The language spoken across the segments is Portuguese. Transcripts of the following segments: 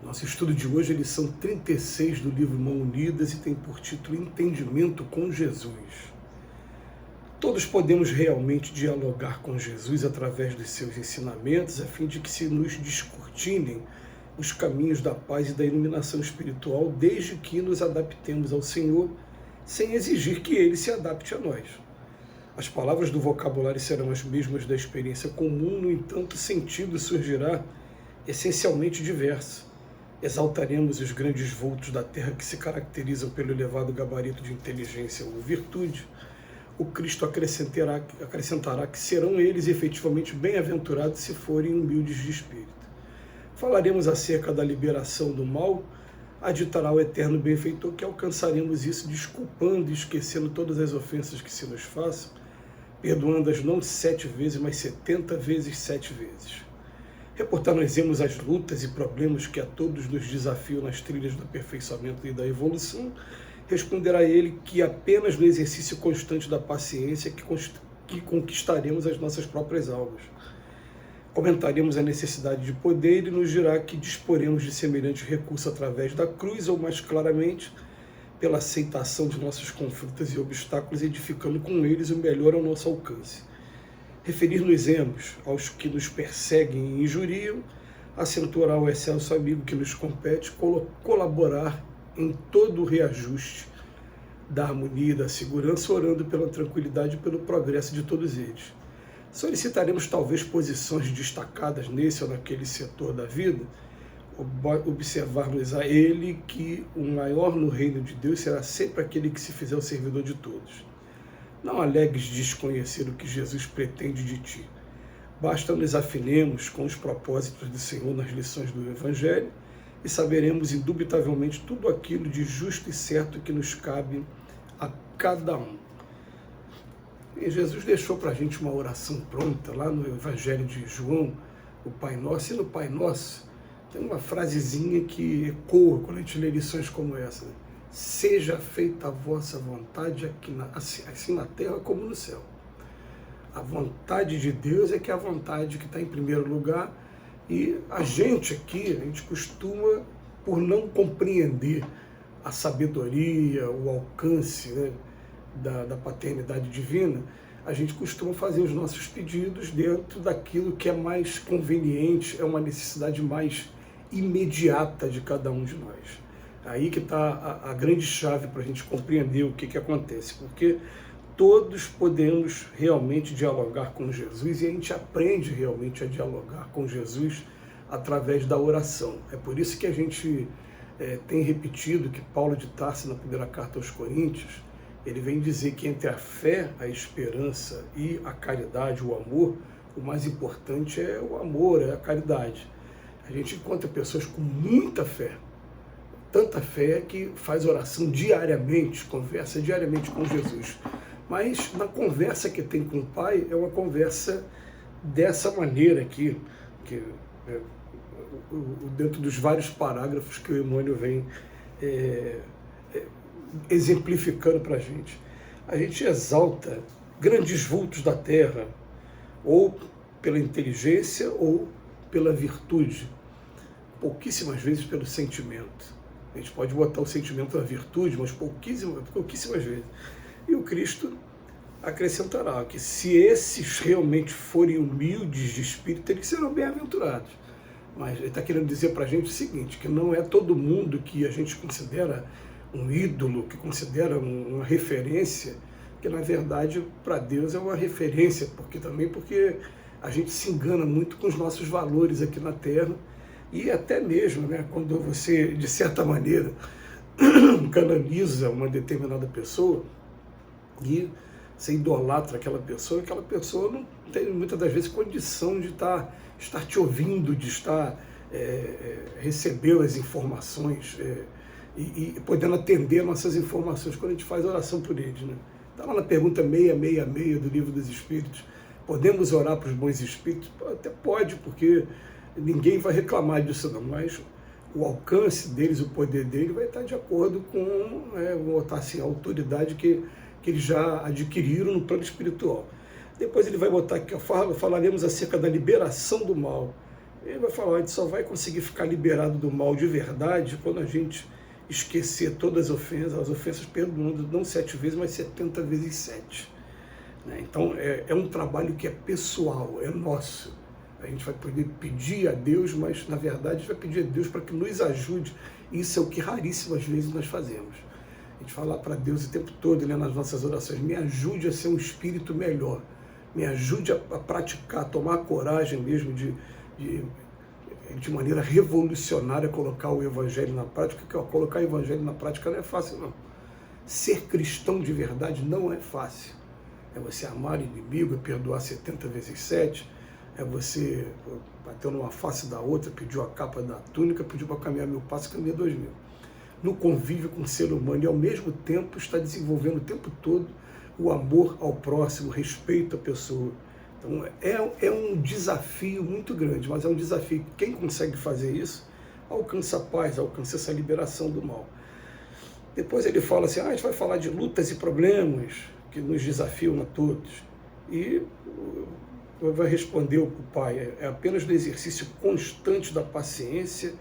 Nosso estudo de hoje é a lição 36 do livro Mãos Unidas e tem por título Entendimento com Jesus. Todos podemos realmente dialogar com Jesus através dos seus ensinamentos, a fim de que se nos descortinem os caminhos da paz e da iluminação espiritual, desde que nos adaptemos ao Senhor, sem exigir que Ele se adapte a nós. As palavras do vocabulário serão as mesmas da experiência comum, no entanto, o sentido surgirá essencialmente diverso. Exaltaremos os grandes vultos da terra que se caracterizam pelo elevado gabarito de inteligência ou virtude. O Cristo acrescentará que serão eles efetivamente bem-aventurados se forem humildes de espírito. Falaremos acerca da liberação do mal, aditará o eterno benfeitor que alcançaremos isso desculpando e esquecendo todas as ofensas que se nos façam, perdoando-as não 7 vezes, mas 70 vezes 7 vezes. Reportar-nos-emos as lutas e problemas que a todos nos desafiam nas trilhas do aperfeiçoamento e da evolução. Responderá ele que apenas no exercício constante da paciência que conquistaremos as nossas próprias almas. Comentaremos a necessidade de poder e nos dirá que disporemos de semelhante recurso através da cruz, ou mais claramente, pela aceitação de nossos conflitos e obstáculos, edificando com eles o melhor ao nosso alcance. Referir-nos-emos aos que nos perseguem e injuriam, acentuará o excelso amigo que nos compete, colaborar em todo o reajuste da harmonia e da segurança, orando pela tranquilidade e pelo progresso de todos eles. Solicitaremos talvez posições destacadas nesse ou naquele setor da vida, observarmos a ele que o maior no reino de Deus será sempre aquele que se fizer o servidor de todos. Não alegues desconhecer o que Jesus pretende de ti. Basta nos afinemos com os propósitos do Senhor nas lições do Evangelho e saberemos indubitavelmente tudo aquilo de justo e certo que nos cabe a cada um. E Jesus deixou para a gente uma oração pronta lá no Evangelho de João, o Pai Nosso, e no Pai Nosso tem uma frasezinha que ecoa quando a gente lê lições como essa, né? Seja feita a vossa vontade aqui assim na terra como no céu. A vontade de Deus é que é a vontade que está em primeiro lugar, e a gente aqui, a gente costuma, por não compreender a sabedoria, o alcance, né, da paternidade divina, a gente costuma fazer os nossos pedidos dentro daquilo que é mais conveniente, é uma necessidade mais imediata de cada um de nós. Aí que está a grande chave para a gente compreender o que acontece, porque todos podemos realmente dialogar com Jesus, e a gente aprende realmente a dialogar com Jesus através da oração. É por isso que a gente tem repetido que Paulo de Tarso, na primeira carta aos Coríntios, ele vem dizer que entre a fé, a esperança e a caridade, o amor, o mais importante é o amor, é a caridade. A gente encontra pessoas com muita fé, tanta fé que faz oração diariamente, conversa diariamente com Jesus. Mas na conversa que tem com o Pai, é uma conversa dessa maneira aqui, que dentro dos vários parágrafos que o Emmanuel vem exemplificando para a gente. A gente exalta grandes vultos da terra, ou pela inteligência, ou pela virtude, pouquíssimas vezes pelo sentimento. A gente pode botar o sentimento na virtude, mas pouquíssimas vezes. E o Cristo acrescentará que se esses realmente forem humildes de espírito, eles serão bem-aventurados. Mas ele está querendo dizer para a gente o seguinte, que não é todo mundo que a gente considera um ídolo, que considera uma referência, que na verdade para Deus é uma referência, porque a gente se engana muito com os nossos valores aqui na Terra, e até mesmo, né, quando você, de certa maneira, canoniza uma determinada pessoa e você idolatra aquela pessoa não tem muitas das vezes condição de estar te ouvindo, de estar recebendo as informações e podendo atender nossas informações quando a gente faz oração por eles. Né? Está lá na pergunta 666 do Livro dos Espíritos, podemos orar para os bons espíritos? Até pode, porque ninguém vai reclamar disso não, mas o alcance deles, o poder deles vai estar de acordo com vou botar assim, a autoridade que eles já adquiriram no plano espiritual. Depois ele vai botar aqui, falaremos acerca da liberação do mal. Ele vai falar, a gente só vai conseguir ficar liberado do mal de verdade quando a gente esquecer todas as ofensas perdoando não 7 vezes, mas 70 vezes 7. Então é um trabalho que é pessoal, é nosso. A gente vai poder pedir a Deus, mas na verdade a gente vai pedir a Deus para que nos ajude. Isso é o que raríssimas vezes nós fazemos. A gente fala para Deus o tempo todo, né, nas nossas orações, me ajude a ser um espírito melhor, me ajude a praticar, a tomar coragem mesmo de maneira revolucionária colocar o Evangelho na prática, porque colocar o Evangelho na prática não é fácil, não. Ser cristão de verdade não é fácil. É você amar o inimigo, é perdoar 70 vezes 7, é você bater numa face da outra, pediu a capa da túnica, pediu para caminhar 1000 passos, caminhar 2000. No convívio com o ser humano e ao mesmo tempo está desenvolvendo o tempo todo o amor ao próximo, o respeito à pessoa. Então é um desafio muito grande, mas é um desafio que quem consegue fazer isso alcança a paz, alcança essa liberação do mal. Depois ele fala assim, a gente vai falar de lutas e problemas que nos desafiam a todos. E vai responder o pai, é apenas no exercício constante da paciência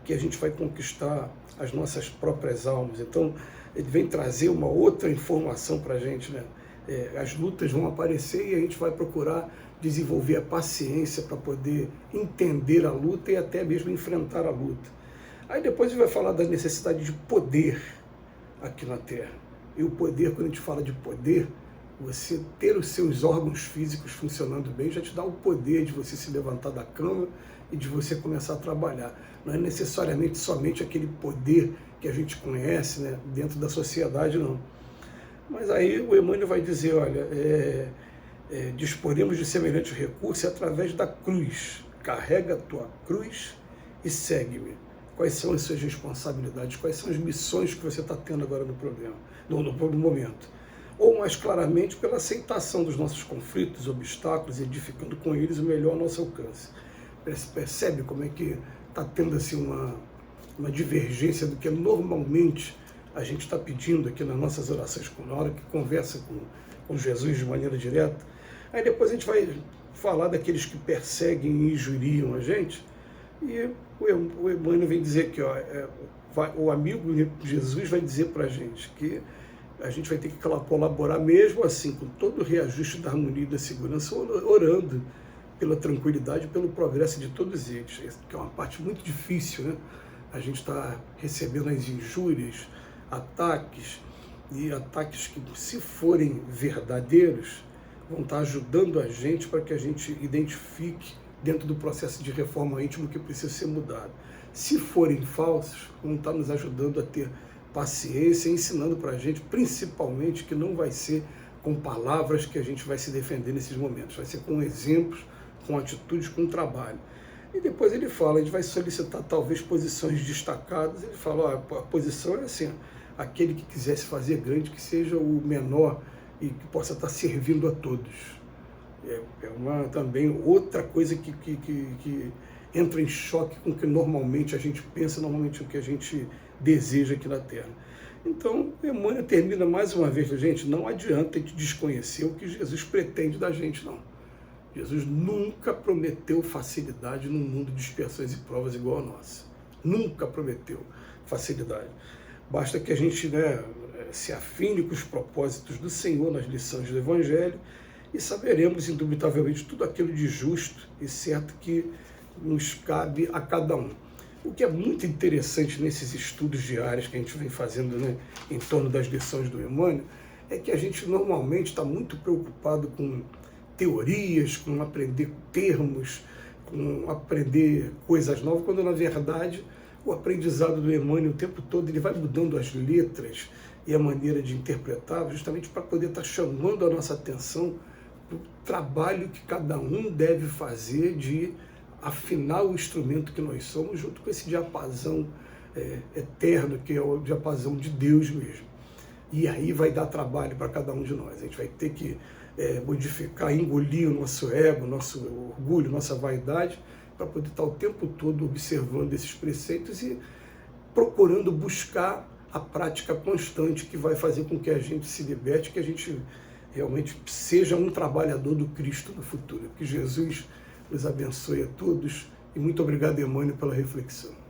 que a gente vai conquistar as nossas próprias almas. Então, ele vem trazer uma outra informação para a gente, né? As lutas vão aparecer e a gente vai procurar desenvolver a paciência para poder entender a luta e até mesmo enfrentar a luta. Aí depois ele vai falar da necessidade de poder aqui na Terra. E o poder, quando a gente fala de poder, você ter os seus órgãos físicos funcionando bem já te dá o poder de você se levantar da cama e de você começar a trabalhar. Não é necessariamente somente aquele poder que a gente conhece, né, dentro da sociedade, não. Mas aí o Emmanuel vai dizer, olha, disporemos de semelhante recurso através da cruz. Carrega a tua cruz e segue-me. Quais são as suas responsabilidades? Quais são as missões que você está tendo agora no problema, no momento? Ou mais claramente pela aceitação dos nossos conflitos, obstáculos, edificando com eles o melhor ao nosso alcance. Percebe como é que está tendo assim uma divergência do que normalmente a gente está pedindo aqui nas nossas orações, na hora que conversa com Jesus de maneira direta. Aí depois a gente vai falar daqueles que perseguem e injuriam a gente, e o Emmanuel vem dizer que o amigo de Jesus vai dizer para a gente que a gente vai ter que colaborar mesmo assim, com todo o reajuste da harmonia e da segurança, orando pela tranquilidade e pelo progresso de todos eles, que é uma parte muito difícil, né? A gente está recebendo as injúrias, ataques que, se forem verdadeiros, vão estar ajudando a gente para que a gente identifique dentro do processo de reforma íntima que precisa ser mudado. Se forem falsos, vão estar nos ajudando a ter paciência, ensinando para a gente, principalmente, que não vai ser com palavras que a gente vai se defender nesses momentos, vai ser com exemplos, com atitudes, com trabalho. E depois ele fala, a gente vai solicitar talvez posições destacadas, ele fala, a posição é assim, aquele que quisesse fazer grande, que seja o menor e que possa estar servindo a todos. É também outra coisa que entra em choque com o que normalmente a gente pensa, normalmente o que a gente deseja aqui na Terra. Então, Emmanuel termina mais uma vez, gente, não adianta a gente desconhecer o que Jesus pretende da gente, não. Jesus nunca prometeu facilidade num mundo de expiações e provas igual a nossa. Nunca prometeu facilidade. Basta que a gente, se afine com os propósitos do Senhor nas lições do Evangelho e saberemos, indubitavelmente, tudo aquilo de justo e certo que nos cabe a cada um. O que é muito interessante nesses estudos diários que a gente vem fazendo, em torno das lições do Emmanuel, é que a gente normalmente está muito preocupado com teorias, com aprender termos, com aprender coisas novas, quando na verdade o aprendizado do Emmanuel o tempo todo ele vai mudando as letras e a maneira de interpretar, justamente para poder estar chamando a nossa atenção para o trabalho que cada um deve fazer de afinar o instrumento que nós somos, junto com esse diapasão eterno, que é o diapasão de Deus mesmo. E aí vai dar trabalho para cada um de nós. A gente vai ter que modificar, engolir o nosso ego, nosso orgulho, nossa vaidade, para poder estar o tempo todo observando esses preceitos e procurando buscar a prática constante que vai fazer com que a gente se liberte, que a gente realmente seja um trabalhador do Cristo no futuro. Que Jesus nos abençoe a todos E muito obrigado, Emmanuel, pela reflexão.